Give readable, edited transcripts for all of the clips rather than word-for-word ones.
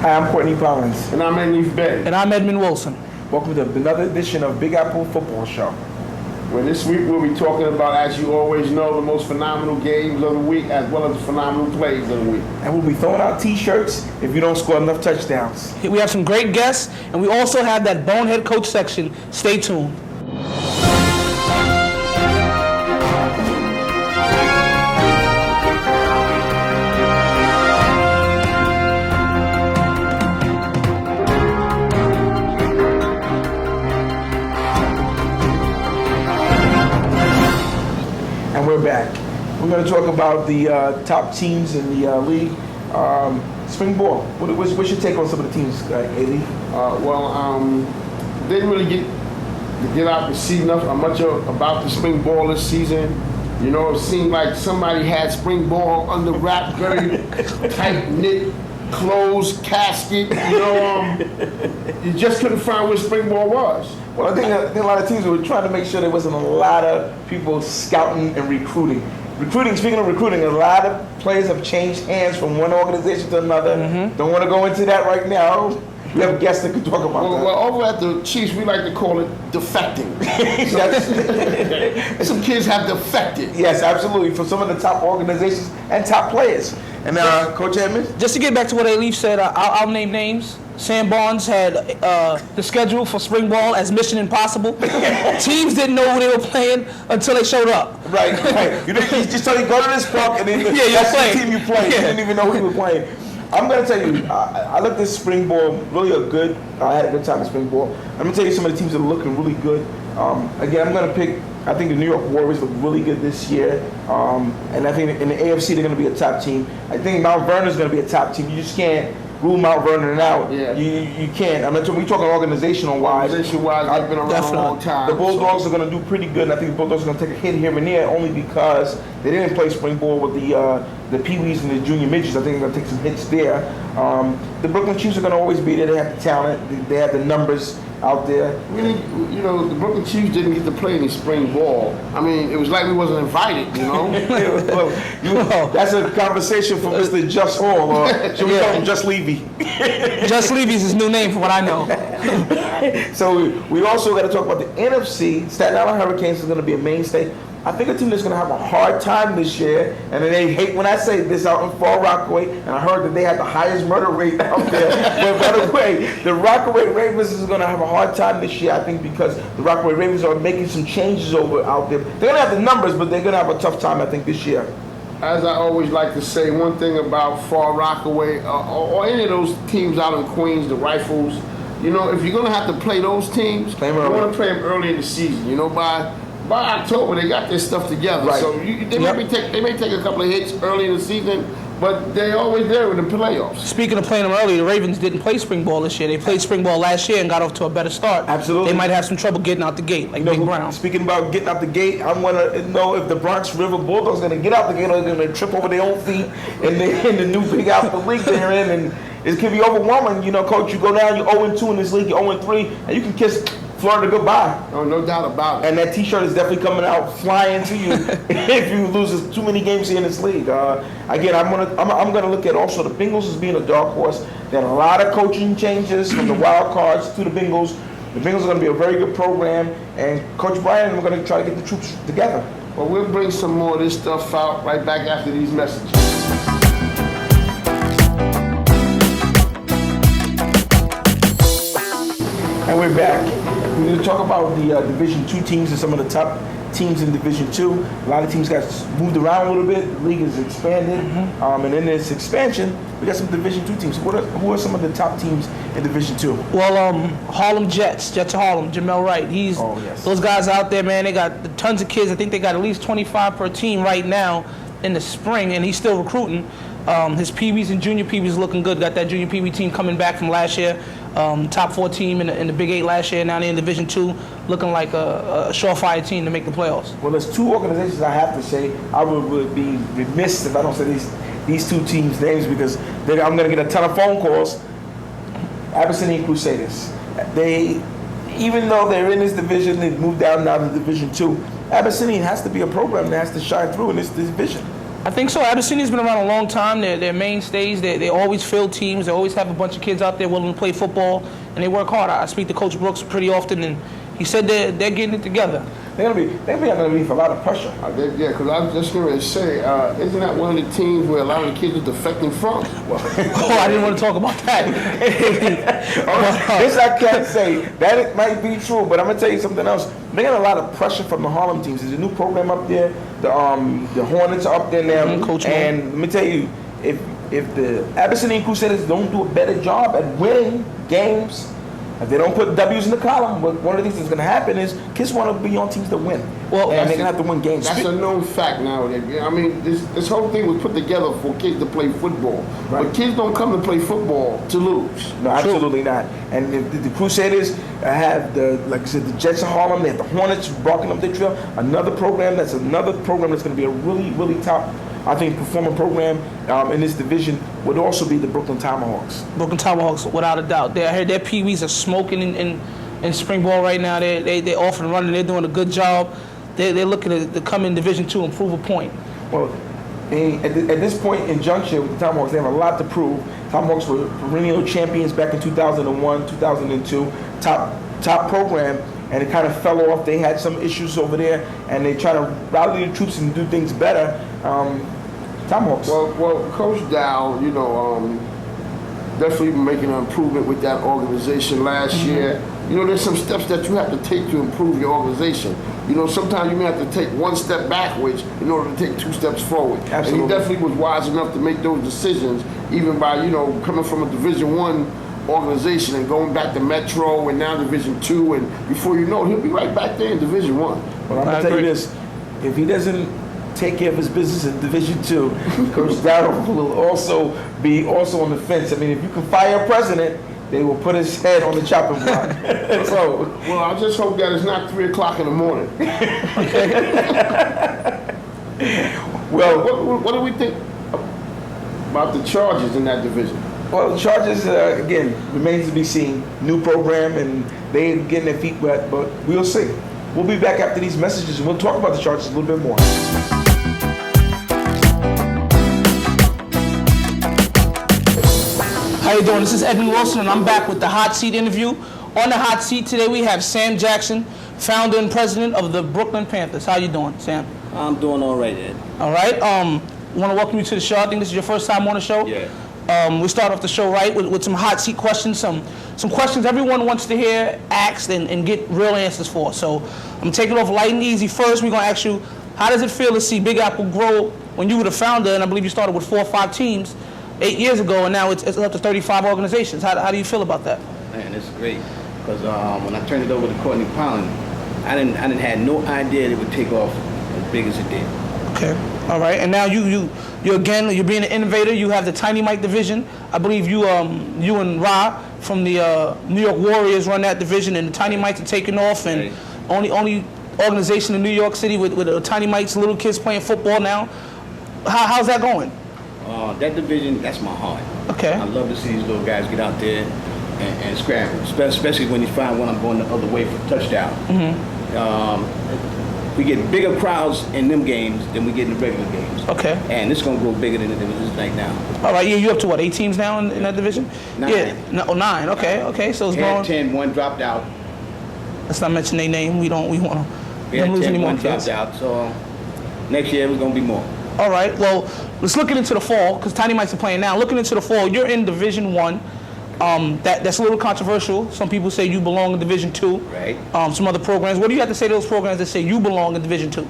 Hi, I'm Courtney Collins. And I'm Andy Bay. And I'm Edmund Wilson. Welcome to another edition of Big Apple Football Show. Well, this week we'll be talking about, as you always know, the most phenomenal games of the week as well as the phenomenal plays of the week. And we'll be throwing out T-shirts if you don't score enough touchdowns. We have some great guests, and we also have that Bonehead Coach section. Stay tuned. And we're back. We're going to talk about the top teams in the league. Spring ball. What's your take on some of the teams, A-Lee? Didn't really get out to see much about the spring ball this season. You know, it seemed like somebody had spring ball under wrap, very tight-knit, closed casket. You know, you just couldn't find where spring ball was. Well, I think a lot of teams were trying to make sure there wasn't a lot of people scouting and recruiting. Speaking of recruiting, a lot of players have changed hands from one organization to another. Mm-hmm. Don't want to go into that right now. We have guests that can talk about that. Well, over at the Chiefs, we like to call it defecting. Some kids have defected. Yes, absolutely, for some of the top organizations and top players. And Coach Edmonds? Just to get back to what Alif said, I'll name names. Sam Barnes had the schedule for spring ball as Mission Impossible. Teams didn't know who they were playing until they showed up. Right. You just told you go to this park and then that's the team you play. You didn't even know who you were playing. I'm going to tell you, I looked at spring ball, really I had a good time at spring ball. I'm going to tell you some of the teams that are looking really good. Again, I'm going to pick, I think the New York Warriors look really good this year. And I think in the AFC, they're going to be a top team. I think Mount Vernon is going to be a top team. You just can't rule Mount Vernon out. Yeah. You can't. I mean, we're talking organizational-wise. Organization-wise, they've been around a long time. The Bulldogs are going to do pretty good, and I think the Bulldogs are going to take a hit here and there only because they didn't play spring ball with the Pee-wees and the junior midgets. I think they're going to take some hits there. The Brooklyn Chiefs are going to always be there. They have the talent. They have the numbers out there. Really, you know, the Brooklyn Chiefs didn't get to play any spring ball. I mean, it was like we wasn't invited, you know? That's a conversation for Mr. Just Hall, or should we call him Just Levy? Just Levy is his new name from what I know. So we also got to talk about the NFC. Staten Island Hurricanes is going to be a mainstay. I think a team that's going to have a hard time this year, and they hate when I say this out in Fall Rockaway, and I heard that they had the highest murder rate out there. But by the way, the Rockaway Ravens is going to have a hard time this year, I think, because the Rockaway Ravens are making some changes out there. They're going to have the numbers, but they're going to have a tough time, I think, this year. As I always like to say, one thing about Fall Rockaway or any of those teams out in Queens, the Rifles, you know, if you're going to have to play those teams, you want to play them early in the season. You know, by October, they got their stuff together. Right. So they may take a couple of hits early in the season, but they're always there in the playoffs. Speaking of playing them early, the Ravens didn't play spring ball this year. They played spring ball last year and got off to a better start. Absolutely. They might have some trouble getting out the gate, like Big Brown. Speaking about getting out the gate, I want to know if the Bronx River Bulldogs are going to get out the gate or they're going to trip over their own feet in the new Big Apple League they're in. And it can be overwhelming. You know, Coach, you go down, you're 0-2 in this league, you're 0-3, and you can kiss Florida goodbye. Oh, no doubt about it. And that T-shirt is definitely coming out flying to you if you lose too many games here in this league. Again, I'm gonna look at also the Bengals as being a dark horse. There are a lot of coaching changes from the wild cards to the Bengals. The Bengals are going to be a very good program, and Coach Brian, we're going to try to get the troops together. Well, we'll bring some more of this stuff out right back after these messages. And we're back. We're going to talk about the Division II teams and some of the top teams in Division II. A lot of teams got moved around a little bit. The league has expanded. And in this expansion, we got some Division II teams. Who are some of the top teams in Division II? Well, Harlem Jets of Harlem, Jamel Wright. Those guys out there, man, they got tons of kids. I think they got at least 25 per team right now in the spring, and he's still recruiting. His Pee-wees and junior Pee-wees looking good. Got that junior Pee-wee team coming back from last year. Top 4 team in the Big 8 last year. Now they're in Division II, looking like a surefire team to make the playoffs. Well, there's 2 organizations I have to say. I would be remiss if I don't say these 2 teams' names because I'm going to get a ton of phone calls. Abyssinian Crusaders. Even though they're in this division, they've moved down now to Division II. Abyssinian has to be a program that has to shine through in this division. I think so. Abyssinia's been around a long time. They're mainstays. They always fill teams. They always have a bunch of kids out there willing to play football, and they work hard. I speak to Coach Brooks pretty often, and he said they're getting it together. They're gonna be underneath a lot of pressure. Yeah, because I was just going to say, isn't that one of the teams where a lot of the kids are defecting from? Oh, I didn't want to talk about that. This I can't say. That it might be true, but I'm gonna tell you something else. They got a lot of pressure from the Harlem teams. There's a new program up there. The Hornets are up there now. Coach and let me tell you, if the Abyssinian Crusaders don't do a better job at winning games, if they don't put W's in the column, one of the things that's going to happen is kids want to be on teams that win. Well, and they're going to have to win games. That's a known fact nowadays. I mean, this whole thing was put together for kids to play football. Right. But kids don't come to play football to lose. No, absolutely not. And the Crusaders have like I said, the Jets of Harlem. They have the Hornets barking up their trail. Another program that's going to be a really, really top, I think, performing program in this division would also be the Brooklyn Tomahawks. Brooklyn Tomahawks, without a doubt. I heard their Pee-wees are smoking in spring ball right now. They're off and running. They're doing a good job. They're looking to come in Division II and prove a point. Well, at this point in juncture with the Tomahawks, they have a lot to prove. Tomahawks were perennial champions back in 2001, 2002, top program, and it kind of fell off. They had some issues over there, and they try to rally the troops and do things better. Tomahawks. Well, Coach Dow, definitely making an improvement with that organization last year. There's some steps that you have to take to improve your organization. Sometimes you may have to take one step backwards in order to take two steps forward. Absolutely. And he definitely was wise enough to make those decisions, even by, coming from a Division I organization and going back to Metro and now Division II, and before you know it, he'll be right back there in Division I. Well, I'm going to tell you this. If he doesn't take care of his business in Division II, Coach Dow will also be on the fence. I mean, if you can fire a president, they will put his head on the chopping block. Well, I just hope that it's not 3 o'clock in the morning. Well, what do we think about the Chargers in that division? Well, the Chargers, again, remains to be seen. New program, and they're getting their feet wet, but we'll see. We'll be back after these messages, and we'll talk about the Chargers a little bit more. How you doing? This is Edwin Wilson, and I'm back with the Hot Seat interview. On the Hot Seat today, we have Sam Jackson, founder and president of the Brooklyn Panthers. How you doing, Sam? I'm doing all right, Ed. All right. Want to welcome you to the show. I think this is your first time on the show. Yeah. We start off the show right with some hot seat questions, some questions everyone wants to hear asked and get real answers for. So I'm gonna take it off light and easy. First, we're gonna ask you, how does it feel to see Big Apple grow when you were the founder, and I believe you started with 4 or 5 teams 8 years ago, and now it's up to 35 organizations. How do you feel about that? Man, it's great. Because when I turned it over to Courtney Pollin, I didn't had no idea it would take off as big as it did. Okay. All right. And now you're being an innovator. You have the Tiny Mike division. I believe you and Ra from the New York Warriors run that division, and the Tiny Mikes are taking off, and right. only organization in New York City with Tiny Mike's little kids playing football now. How's that going? That division, that's my heart. Okay. I love to see these little guys get out there and scramble, especially when you find one I'm going the other way for touchdown. Mm-hmm. We get bigger crowds in them games than we get in the regular games. Okay. And it's going to grow bigger than it is right now. All right. Yeah, you up to what, 8 teams now in that division? 9. Yeah. No, 9. Okay. So it's We had growing. 10, one dropped out. Let's not mention their name. We want to We had lose 10, any more one kids. dropped out. So next year, it's going to be more. All right. Well, let's look into the fall because Tiny Mikes are playing now. Looking into the fall, you're in Division I. That's a little controversial. Some people say you belong in Division II. Right. Some other programs. What do you have to say to those programs that say you belong in Division II?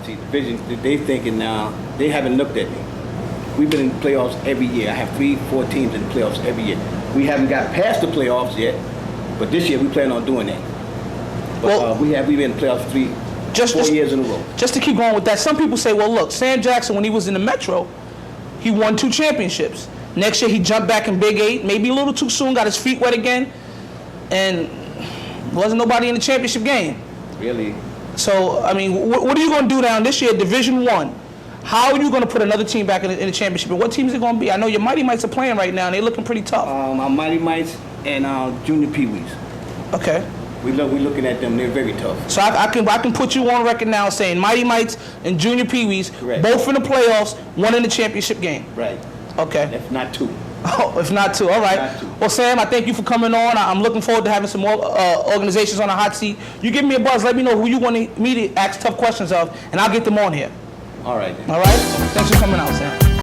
See, Division, they thinking now, they haven't looked at me. We've been in playoffs every year. I have 3-4 teams in the playoffs every year. We haven't got past the playoffs yet, but this year we plan on doing that. But Well, we've been in the playoffs 4 years in a row. Just to keep going with that, some people say, well, look, Sam Jackson, when he was in the Metro, he won 2 championships. Next year, he jumped back in Big 8, maybe a little too soon, got his feet wet again, and wasn't nobody in the championship game. Really? So, I mean, what are you going to do down this year, Division I? How are you going to put another team back in the championship? And what teams are going to be? I know your Mighty Mites are playing right now, and they're looking pretty tough. Our Mighty Mites and our Junior Pee-wees. Okay. We're looking at them. They're very tough. So I can put you on record now saying Mighty Mites and Junior Pee Wees, Correct. both in the playoffs, one in the championship game. Right. Okay. If not two. Oh, if not two. All right. Not two. Well, Sam, I thank you for coming on. I'm looking forward to having some more organizations on the hot seat. You give me a buzz. Let me know who you want me to ask tough questions of, and I'll get them on here. All right. Then. All right? Thanks for coming out, Sam.